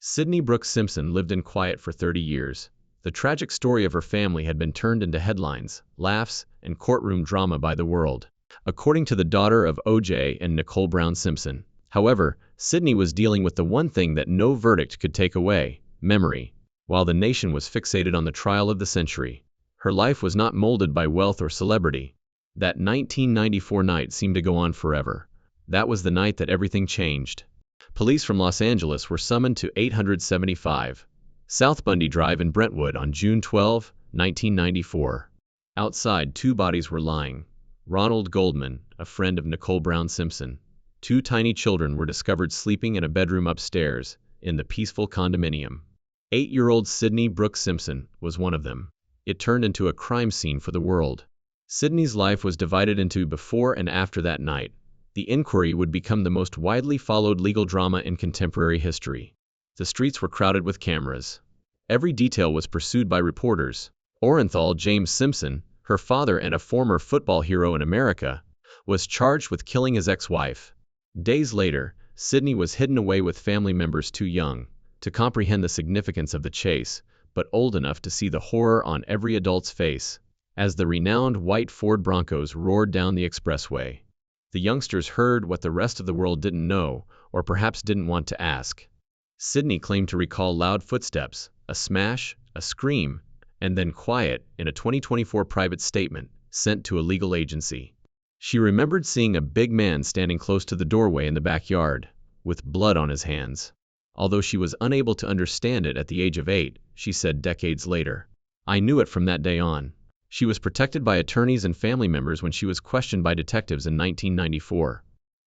Sydney Brooks Simpson lived in quiet for 30 years. The tragic story of her family had been turned into headlines, laughs, and courtroom drama by the world. According to the daughter of O.J. and Nicole Brown Simpson, however, Sydney was dealing with the one thing that no verdict could take away: memory. While the nation was fixated on the trial of the century, her life was not molded by wealth or celebrity. That 1994 night seemed to go on forever. That was the night that everything changed. Police from Los Angeles were summoned to 875 South Bundy Drive in Brentwood on June 12, 1994. Outside, two bodies were lying. Ronald Goldman, a friend of Nicole Brown Simpson. Two tiny children were discovered sleeping in a bedroom upstairs in the peaceful condominium. 8-year-old Sydney Brooks Simpson was one of them. It turned into a crime scene for the world. Sydney's life was divided into before and after that night. The inquiry would become the most widely followed legal drama in contemporary history. The streets were crowded with cameras. Every detail was pursued by reporters. Orenthal James Simpson, her father and a former football hero in America, was charged with killing his ex-wife. Days later, Sydney was hidden away with family members too young to comprehend the significance of the chase, but old enough to see the horror on every adult's face as the renowned white Ford Broncos roared down the expressway. The youngsters heard what the rest of the world didn't know, or perhaps didn't want to ask. Sydney claimed to recall loud footsteps, a smash, a scream, and then quiet in a 2024 private statement sent to a legal agency. She remembered seeing a big man standing close to the doorway in the backyard, with blood on his hands. Although she was unable to understand it at the age of 8, she said decades later, "I knew it from that day on." She was protected by attorneys and family members when she was questioned by detectives in 1994.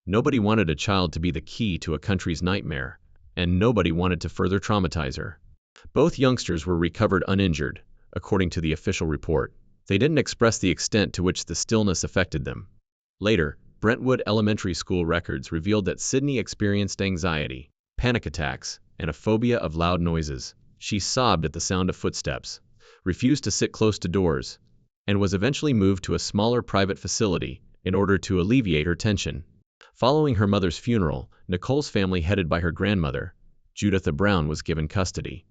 Nobody wanted a child to be the key to a country's nightmare, and nobody wanted to further traumatize her. Both youngsters were recovered uninjured, according to the official report. They didn't express the extent to which the stillness affected them. Later, Brentwood Elementary School records revealed that Sydney experienced anxiety, panic attacks, and a phobia of loud noises. She sobbed at the sound of footsteps, refused to sit close to doors, and was eventually moved to a smaller private facility in order to alleviate her tension. Following her mother's funeral, Nicole's family, headed by her grandmother, Juditha Brown, was given custody.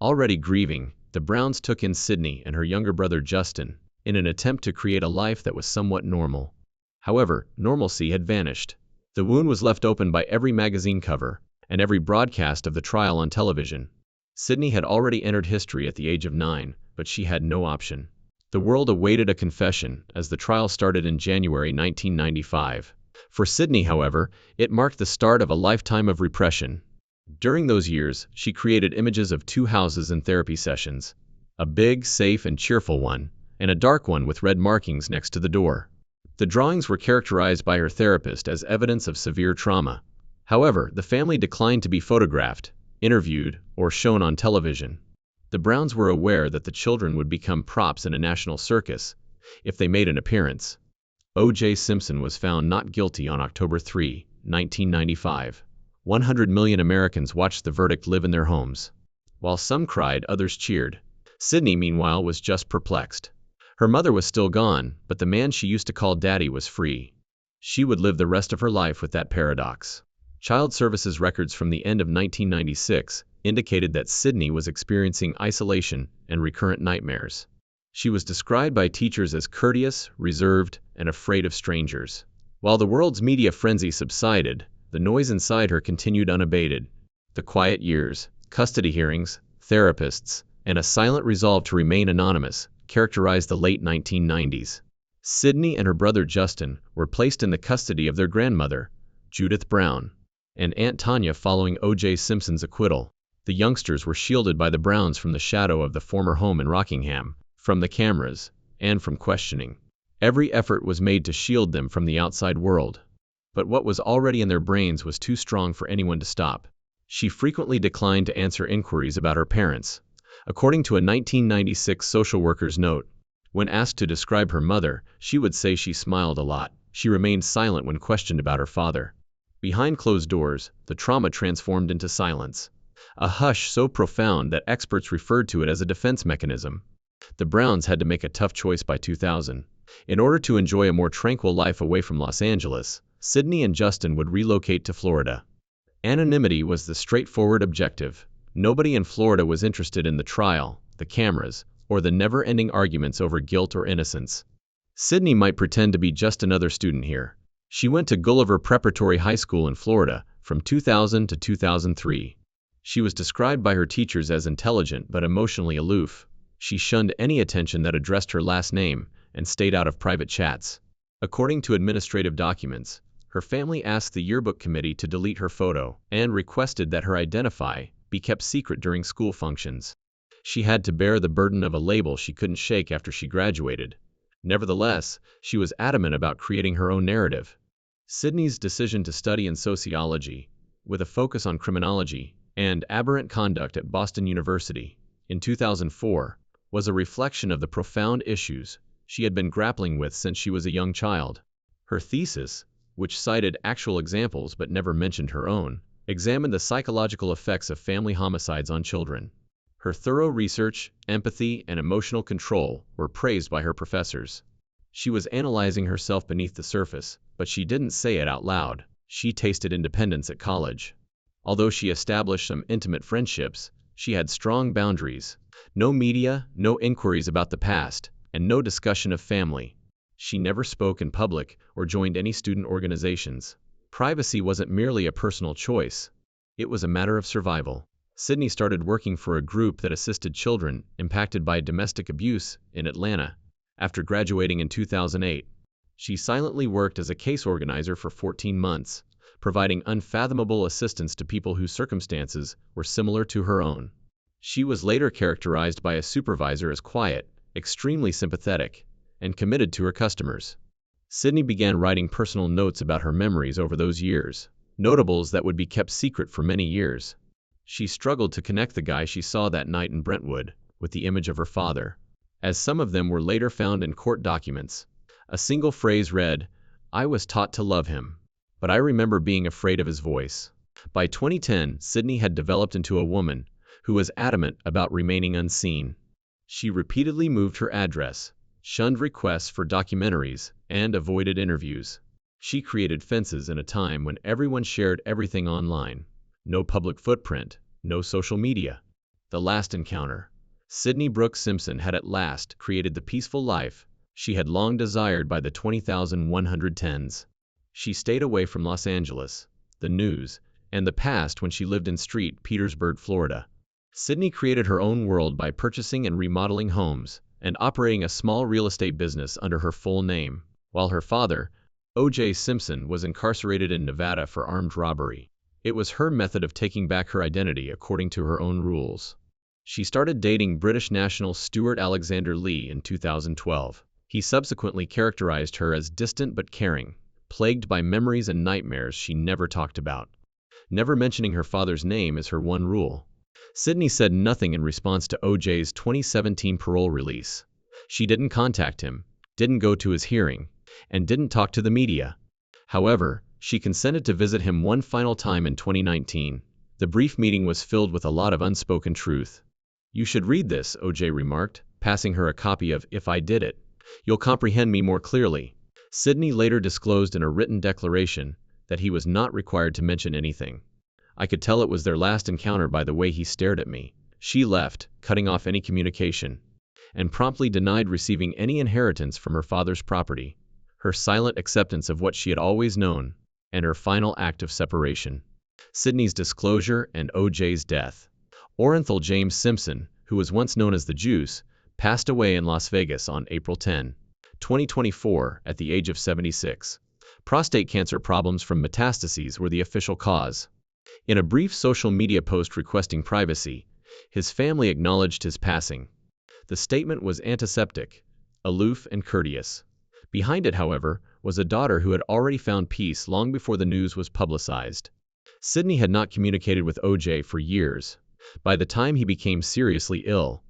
Already grieving, the Browns took in Sydney and her younger brother Justin in an attempt to create a life that was somewhat normal. However, normalcy had vanished. The wound was left open by every magazine cover and every broadcast of the trial on television. Sydney had already entered history at the age of 9, but she had no option. The world awaited a confession as the trial started in January 1995. For Sydney, however, it marked the start of a lifetime of repression. During those years, she created images of two houses and therapy sessions: a big, safe, and cheerful one, and a dark one with red markings next to the door. The drawings were characterized by her therapist as evidence of severe trauma. However, the family declined to be photographed, interviewed, or shown on television. The Browns were aware that the children would become props in a national circus if they made an appearance. O.J. Simpson was found not guilty on October 3, 1995. 100 million Americans watched the verdict live in their homes. While some cried, others cheered. Sydney, meanwhile, was just perplexed. Her mother was still gone, but the man she used to call Daddy was free. She would live the rest of her life with that paradox. Child Services records from the end of 1996 indicated that Sydney was experiencing isolation and recurrent nightmares. She was described by teachers as courteous, reserved, and afraid of strangers. While the world's media frenzy subsided, the noise inside her continued unabated. The quiet years, custody hearings, therapists, and a silent resolve to remain anonymous characterized the late 1990s. Sydney and her brother Justin were placed in the custody of their grandmother, Judith Brown, and Aunt Tanya following O.J. Simpson's acquittal. The youngsters were shielded by the Browns from the shadow of the former home in Rockingham, from the cameras, and from questioning. Every effort was made to shield them from the outside world. But what was already in their brains was too strong for anyone to stop. She frequently declined to answer inquiries about her parents. According to a 1996 social worker's note, when asked to describe her mother, she would say she smiled a lot. She remained silent when questioned about her father. Behind closed doors, the trauma transformed into silence. A hush so profound that experts referred to it as a defense mechanism. The Browns had to make a tough choice by 2000. In order to enjoy a more tranquil life away from Los Angeles, Sydney and Justin would relocate to Florida. Anonymity was the straightforward objective. Nobody in Florida was interested in the trial, the cameras, or the never-ending arguments over guilt or innocence. Sydney might pretend to be just another student here. She went to Gulliver Preparatory High School in Florida from 2000 to 2003. She was described by her teachers as intelligent but emotionally aloof. She shunned any attention that addressed her last name and stayed out of private chats. According to administrative documents, her family asked the yearbook committee to delete her photo and requested that her identity be kept secret during school functions. She had to bear the burden of a label she couldn't shake after she graduated. Nevertheless, she was adamant about creating her own narrative. Sydney's decision to study in sociology, with a focus on criminology and aberrant conduct at Boston University in 2004, was a reflection of the profound issues she had been grappling with since she was a young child. Her thesis, which cited actual examples but never mentioned her own, examined the psychological effects of family homicides on children. Her thorough research, empathy, and emotional control were praised by her professors. She was analyzing herself beneath the surface, but she didn't say it out loud. She tasted independence at college. Although she established some intimate friendships, she had strong boundaries. No media, no inquiries about the past, and no discussion of family. She never spoke in public or joined any student organizations. Privacy wasn't merely a personal choice. It was a matter of survival. Sydney started working for a group that assisted children impacted by domestic abuse in Atlanta. After graduating in 2008, she silently worked as a case organizer for 14 months, providing unfathomable assistance to people whose circumstances were similar to her own. She was later characterized by a supervisor as quiet, extremely sympathetic, and committed to her customers. Sydney began writing personal notes about her memories over those years, notables that would be kept secret for many years. She struggled to connect the guy she saw that night in Brentwood with the image of her father, as some of them were later found in court documents. A single phrase read, "I was taught to love him, but I remember being afraid of his voice." By 2010, Sydney had developed into a woman who was adamant about remaining unseen. She repeatedly moved her address, shunned requests for documentaries, and avoided interviews. She created fences in a time when everyone shared everything online. No public footprint, no social media. The last encounter. Sydney Brooks Simpson had at last created the peaceful life she had long desired by the 20,110s. She stayed away from Los Angeles, the news, and the past when she lived in St. Petersburg, Florida. Sydney created her own world by purchasing and remodeling homes and operating a small real estate business under her full name, while her father, O.J. Simpson, was incarcerated in Nevada for armed robbery. It was her method of taking back her identity according to her own rules. She started dating British national Stuart Alexander Lee in 2012. He subsequently characterized her as distant but caring, plagued by memories and nightmares she never talked about. Never mentioning her father's name is her one rule. Sydney said nothing in response to O.J.'s 2017 parole release. She didn't contact him, didn't go to his hearing, and didn't talk to the media. However, she consented to visit him one final time in 2019. The brief meeting was filled with a lot of unspoken truth. "You should read this," O.J. remarked, passing her a copy of If I Did It, You'll Comprehend Me More Clearly. Sydney later disclosed in a written declaration that he was not required to mention anything. "I could tell it was their last encounter by the way he stared at me." She left, cutting off any communication, and promptly denied receiving any inheritance from her father's property. Her silent acceptance of what she had always known, and her final act of separation. Sydney's disclosure and O.J.'s death. Orenthal James Simpson, who was once known as the Juice, passed away in Las Vegas on April 10, 2024, at the age of 76. Prostate cancer problems from metastases were the official cause. In a brief social media post requesting privacy, his family acknowledged his passing. The statement was antiseptic, aloof, and courteous. Behind it, however, was a daughter who had already found peace long before the news was publicized. Sydney had not communicated with O.J. for years. By the time he became seriously ill,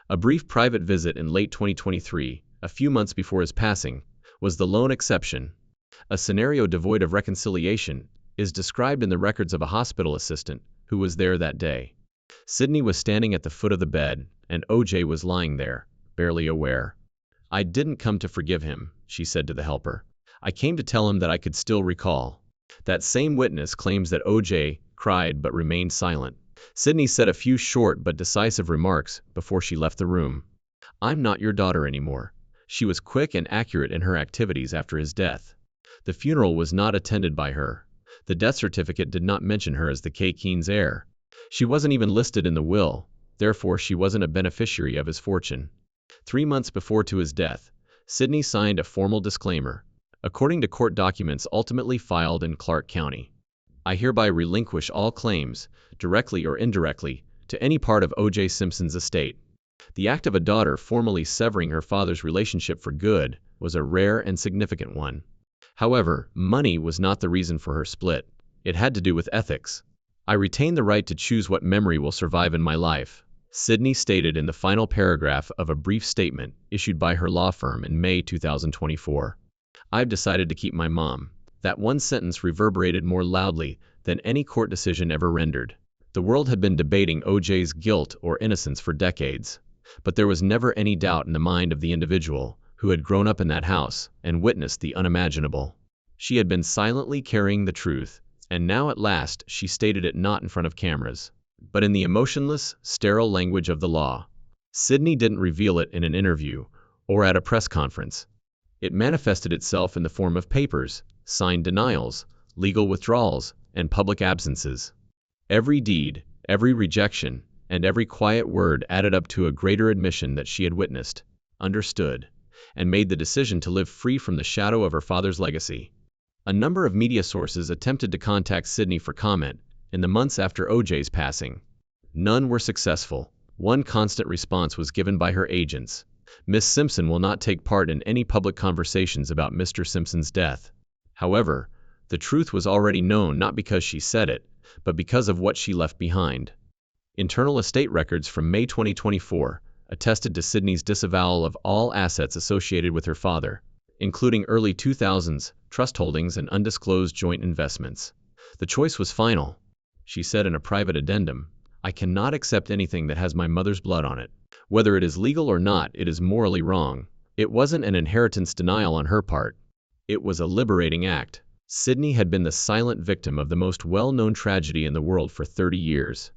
a brief private visit in late 2023, a few months before his passing, was the lone exception. A scenario devoid of reconciliation is described in the records of a hospital assistant who was there that day. Sydney was standing at the foot of the bed, and O.J. was lying there, barely aware. "I didn't come to forgive him," she said to the helper. "I came to tell him that I could still recall." That same witness claims that O.J. cried but remained silent. Sydney said a few short but decisive remarks before she left the room. "I'm not your daughter anymore." She was quick and accurate in her activities after his death. The funeral was not attended by her. The death certificate did not mention her as the K. Keene's heir. She wasn't even listed in the will, therefore she wasn't a beneficiary of his fortune. 3 months before to his death, Sydney signed a formal disclaimer. According to court documents ultimately filed in Clark County, "I hereby relinquish all claims, directly or indirectly, to any part of O.J. Simpson's estate." The act of a daughter formally severing her father's relationship for good was a rare and significant one. However, money was not the reason for her split. It had to do with ethics. "I retain the right to choose what memory will survive in my life," Sydney stated in the final paragraph of a brief statement issued by her law firm in May 2024. "I've decided to keep my mom." That one sentence reverberated more loudly than any court decision ever rendered. The world had been debating O.J.'s guilt or innocence for decades, but there was never any doubt in the mind of the individual who had grown up in that house and witnessed the unimaginable. She had been silently carrying the truth, and now at last she stated it, not in front of cameras, but in the emotionless, sterile language of the law. Sydney didn't reveal it in an interview or at a press conference. It manifested itself in the form of papers, signed denials, legal withdrawals, and public absences. Every deed, every rejection, and every quiet word added up to a greater admission that she had witnessed, understood, and made the decision to live free from the shadow of her father's legacy. A number of media sources attempted to contact Sydney for comment in the months after O.J.'s passing. None were successful. One constant response was given by her agents: "Miss Simpson will not take part in any public conversations about Mr. Simpson's death." However, the truth was already known, not because she said it, but because of what she left behind. Internal estate records from May 2024 attested to Sydney's disavowal of all assets associated with her father, including early 2000s trust holdings and undisclosed joint investments. "The choice was final," she said in a private addendum. "I cannot accept anything that has my mother's blood on it. Whether it is legal or not, it is morally wrong." It wasn't an inheritance denial on her part. It was a liberating act. Sydney had been the silent victim of the most well-known tragedy in the world for 30 years.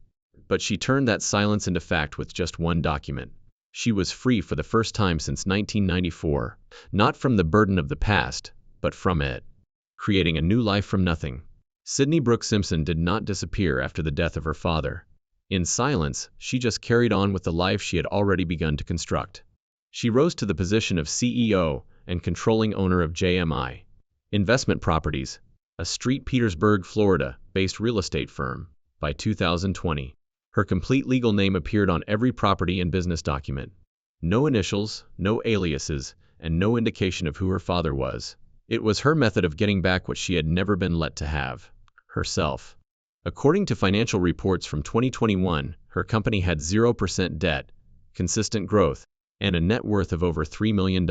But she turned that silence into fact with just one document. She was free for the first time since 1994, not from the burden of the past, but from it, creating a new life from nothing. Sydney Brooke Simpson did not disappear after the death of her father. In silence, she just carried on with the life she had already begun to construct. She rose to the position of CEO and controlling owner of JMI Investment Properties, a St. Petersburg, Florida-based real estate firm, by 2020. Her complete legal name appeared on every property and business document. No initials, no aliases, and no indication of who her father was. It was her method of getting back what she had never been let to have: herself. According to financial reports from 2021, her company had 0% debt, consistent growth, and a net worth of over $3 million.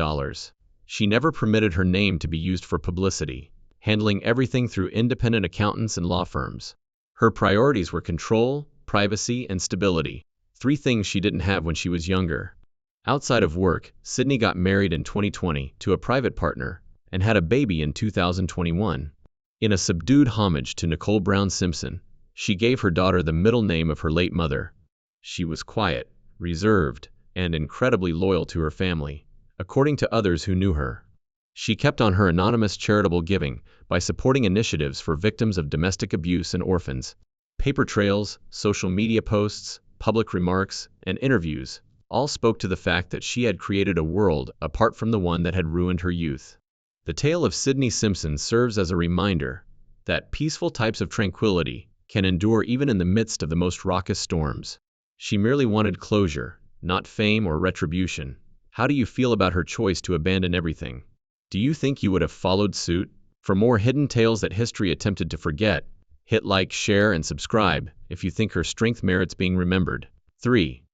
She never permitted her name to be used for publicity, handling everything through independent accountants and law firms. Her priorities were control, privacy, and stability, 3 things she didn't have when she was younger. Outside of work, Sydney got married in 2020 to a private partner and had a baby in 2021. In a subdued homage to Nicole Brown Simpson, she gave her daughter the middle name of her late mother. She was quiet, reserved, and incredibly loyal to her family, according to others who knew her. She kept on her anonymous charitable giving by supporting initiatives for victims of domestic abuse and orphans. Paper trails, social media posts, public remarks, and interviews all spoke to the fact that she had created a world apart from the one that had ruined her youth. The tale of Sydney Simpson serves as a reminder that peaceful types of tranquility can endure even in the midst of the most raucous storms. She merely wanted closure, not fame or retribution. How do you feel about her choice to abandon everything? Do you think you would have followed suit? For more hidden tales that history attempted to forget, hit like, share, and subscribe if you think her strength merits being remembered. 3.